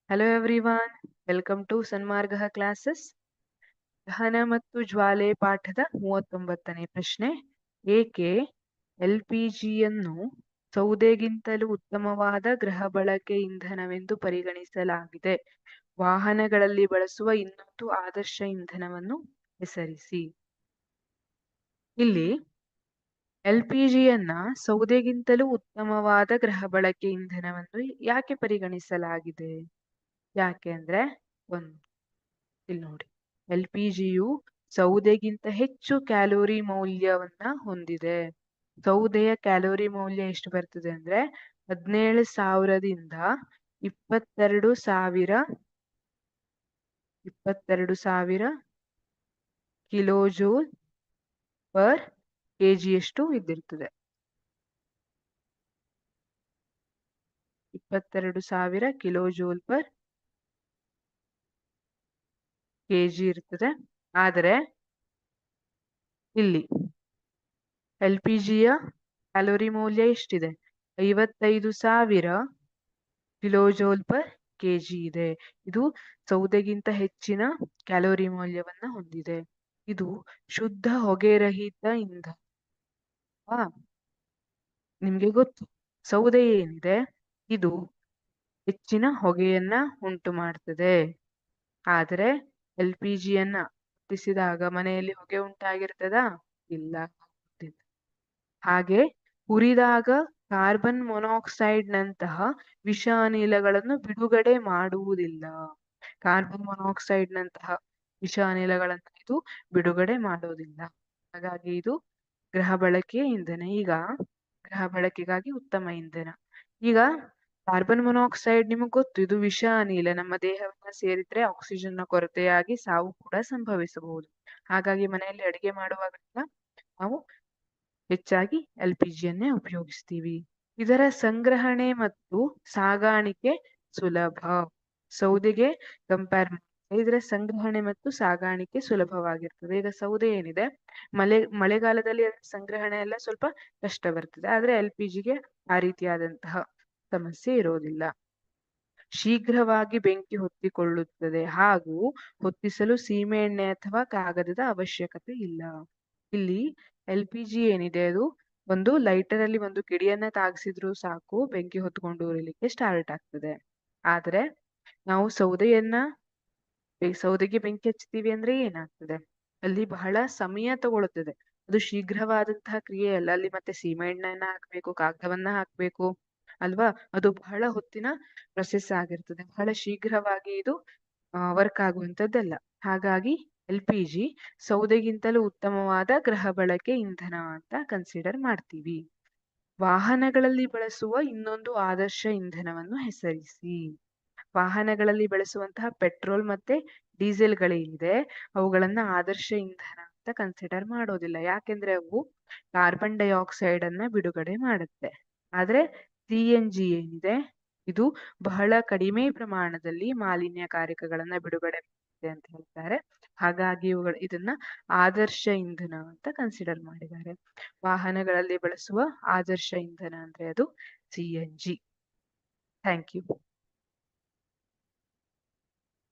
Hello everyone, welcome to Sanmarga classes. ದಹನ ಮತ್ತು ಜ್ವಾಲೆ ಪಾಠದ 39ನೇ ಪ್ರಶ್ನೆ. ಏಕೆ LPGಯನ್ನು ಸೌದೆಗಿಂತಲೂ ಉತ್ತಮವಾದ ಗೃಹ ಬಳಕೆ ಇಂಧನವೆಂದು ಪರಿಗಣಿಸಲಾಗಿದೆ? ವಾಹನಗಳಲ್ಲಿ ಬಳಸುವ ಇನ್ನೊಂದು ಆದರ್ಶ ಇಂಧನವನ್ನು ಹೆಸರಿಸಿ. ಇಲ್ಲಿ LPGಯನ್ನ ಸೌದೆಗಿಂತಲೂ ಉತ್ತಮವಾದ ಗೃಹ ಬಳಕೆ ಇಂಧನವನ್ನು ಯಾಕೆ ಪರಿಗಣಿಸಲಾಗಿದೆ? ಯಾಕೆ ಅಂದ್ರೆ ಇಲ್ಲಿ ನೋಡಿ, LPGಯು ಸೌದೆಗಿಂತ ಹೆಚ್ಚು ಕ್ಯಾಲೋರಿ ಮೌಲ್ಯವನ್ನ ಹೊಂದಿದೆ. ಸೌದೆಯ ಕ್ಯಾಲೋರಿ ಮೌಲ್ಯ ಎಷ್ಟು ಬರ್ತದೆ ಅಂದ್ರೆ 17,000ದಿಂದ 22,000 ಕಿಲೋಜೂಲ್ ಪರ್ ಕೆಜಿಯಷ್ಟು ಇದ್ದಿರ್ತದೆ. 22,000 ಕಿಲೋಜೂಲ್ ಪರ್ ಕೆಜಿ ಇರ್ತದೆ. ಆದರೆ ಇಲ್ಲಿ LPGಯ ಕ್ಯಾಲೋರಿ ಮೌಲ್ಯ ಎಷ್ಟಿದೆ? 55,000 ಕಿಲೋಜೂಲ್ ಪರ್ ಕೆಜಿ ಇದೆ. ಇದು ಸೌದೆಗಿಂತ ಹೆಚ್ಚಿನ ಕ್ಯಾಲೋರಿ ಮೌಲ್ಯವನ್ನ ಹೊಂದಿದೆ. ಇದು ಶುದ್ಧ ಹೊಗೆರಹಿತ ಇಂಧನ. ನಿಮ್ಗೆ ಗೊತ್ತು, ಸೌದೆ ಏನಿದೆ ಇದು ಹೆಚ್ಚಿನ ಹೊಗೆಯನ್ನ ಉಂಟು ಮಾಡ್ತದೆ. ಆದರೆ LPGಯನ್ನ ಹೊತ್ತಿಸಿದಾಗ ಮನೆಯಲ್ಲಿ ಹೊಗೆ ಉಂಟಾಗಿರ್ತದ? ಇಲ್ಲ. ಹಾಗೆ ಉರಿದಾಗ ಕಾರ್ಬನ್ ಮೊನಾಕ್ಸೈಡ್ ನಂತಹ ವಿಷ ಅನಿಲಗಳನ್ನು ಬಿಡುಗಡೆ ಮಾಡುವುದಿಲ್ಲ. ಕಾರ್ಬನ್ ಮೊನಾಕ್ಸೈಡ್ ನಂತಹ ವಿಷ ಅನಿಲಗಳನ್ನು ಇದು ಬಿಡುಗಡೆ ಮಾಡೋದಿಲ್ಲ. ಹಾಗಾಗಿ ಇದು ಗೃಹ ಬಳಕೆಯ ಇಂಧನ. ಈಗ ಗೃಹ ಬಳಕೆಗಾಗಿ ಉತ್ತಮ ಇಂಧನ. ಈಗ ಕಾರ್ಬನ್ ಮೊನಾಕ್ಸೈಡ್ ನಿಮಗೆ ಗೊತ್ತು, ಇದು ವಿಷ ಅನಿಲ. ನಮ್ಮ ದೇಹವನ್ನ ಸೇರಿದ್ರೆ ಆಕ್ಸಿಜನ್ ನ ಕೊರತೆಯಾಗಿ ಸಾವು ಕೂಡ ಸಂಭವಿಸಬಹುದು. ಹಾಗಾಗಿ ಮನೆಯಲ್ಲಿ ಅಡಿಗೆ ಮಾಡುವಾಗ ನಾವು ಹೆಚ್ಚಾಗಿ LPGಯನ್ನೇ ಉಪಯೋಗಿಸ್ತೀವಿ. ಇದರ ಸಂಗ್ರಹಣೆ ಮತ್ತು ಸಾಗಾಣಿಕೆ ಸುಲಭ. ಸೌದೆಗೆ ಕಂಪೇರ್ ಮಾಡಿದ್ರೆ ಇದರ ಸಂಗ್ರಹಣೆ ಮತ್ತು ಸಾಗಾಣಿಕೆ ಸುಲಭವಾಗಿರ್ತದೆ. ಈಗ ಸೌದೆ ಏನಿದೆ, ಮಳೆಗಾಲದಲ್ಲಿ ಸಂಗ್ರಹಣೆ ಎಲ್ಲ ಸ್ವಲ್ಪ ಕಷ್ಟ ಬರ್ತದೆ. ಆದ್ರೆ LPGಗೆ ಆ ರೀತಿಯಾದಂತಹ ಸಮಸ್ಯೆ ಇರೋದಿಲ್ಲ. ಶೀಘ್ರವಾಗಿ ಬೆಂಕಿ ಹೊತ್ತಿಕೊಳ್ಳುತ್ತದೆ ಹಾಗೂ ಹೊತ್ತಿಸಲು ಸೀಮೆ ಎಣ್ಣೆ ಅಥವಾ ಕಾಗದದ ಅವಶ್ಯಕತೆ ಇಲ್ಲ. ಇಲ್ಲಿ LPG ಏನಿದೆ ಅದು ಒಂದು ಲೈಟರ್ ಅಲ್ಲಿ ಒಂದು ಕಿಡಿಯನ್ನ ತಾಗಿಸಿದ್ರು ಸಾಕು, ಬೆಂಕಿ ಹೊತ್ಕೊಂಡು ಉರಿಲಿಕ್ಕೆ ಸ್ಟಾರ್ಟ್ ಆಗ್ತದೆ. ಆದ್ರೆ ನಾವು ಸೌದೆಗೆ ಬೆಂಕಿ ಹಚ್ತೀವಿ ಅಂದ್ರೆ ಏನಾಗ್ತದೆ? ಅಲ್ಲಿ ಬಹಳ ಸಮಯ ತಗೊಳ್ಳುತ್ತದೆ. ಅದು ಶೀಘ್ರವಾದಂತಹ ಕ್ರಿಯೆ ಅಲ್ಲ. ಅಲ್ಲಿ ಮತ್ತೆ ಸೀಮೆ ಎಣ್ಣೆಯನ್ನ ಹಾಕ್ಬೇಕು, ಕಾಗದವನ್ನ ಹಾಕ್ಬೇಕು ಅಲ್ವಾ? ಅದು ಬಹಳ ಹೊತ್ತಿನ ಪ್ರೊಸೆಸ್ ಆಗಿರ್ತದೆ. ಬಹಳ ಶೀಘ್ರವಾಗಿ ಇದು ವರ್ಕ್ ಆಗುವಂತದ್ದಲ್ಲ. ಹಾಗಾಗಿ LPG ಸೌದೆಗಿಂತಲೂ ಉತ್ತಮವಾದ ಗೃಹ ಬಳಕೆ ಇಂಧನ ಅಂತ ಕನ್ಸಿಡರ್ ಮಾಡ್ತೀವಿ. ವಾಹನಗಳಲ್ಲಿ ಬಳಸುವ ಇನ್ನೊಂದು ಆದರ್ಶ ಇಂಧನವನ್ನು ಹೆಸರಿಸಿ. ವಾಹನಗಳಲ್ಲಿ ಬಳಸುವಂತಹ ಪೆಟ್ರೋಲ್ ಮತ್ತೆ ಡೀಸೆಲ್ಗಳೇನಿದೆ ಅವುಗಳನ್ನ ಆದರ್ಶ ಇಂಧನ ಅಂತ ಕನ್ಸಿಡರ್ ಮಾಡೋದಿಲ್ಲ. ಯಾಕೆಂದ್ರೆ ಅವು ಕಾರ್ಬನ್ ಡೈಆಕ್ಸೈಡ್ ಅನ್ನ ಬಿಡುಗಡೆ ಮಾಡುತ್ತೆ. ಆದ್ರೆ CNG ಏನಿದೆ ಇದು ಬಹಳ ಕಡಿಮೆ ಪ್ರಮಾಣದಲ್ಲಿ ಮಾಲಿನ್ಯಕಾರಕಗಳನ್ನ ಬಿಡುಗಡೆ ಮಾಡುತ್ತೆ ಅಂತ ಹೇಳ್ತಾರೆ. ಹಾಗಾಗಿ ಇದನ್ನ ಆದರ್ಶ ಇಂಧನ ಅಂತ ಕನ್ಸಿಡರ್ ಮಾಡಿದ್ದಾರೆ. ವಾಹನಗಳಲ್ಲಿ ಬಳಸುವ ಆದರ್ಶ ಇಂಧನ ಅಂದ್ರೆ ಅದು CNG. Thank you.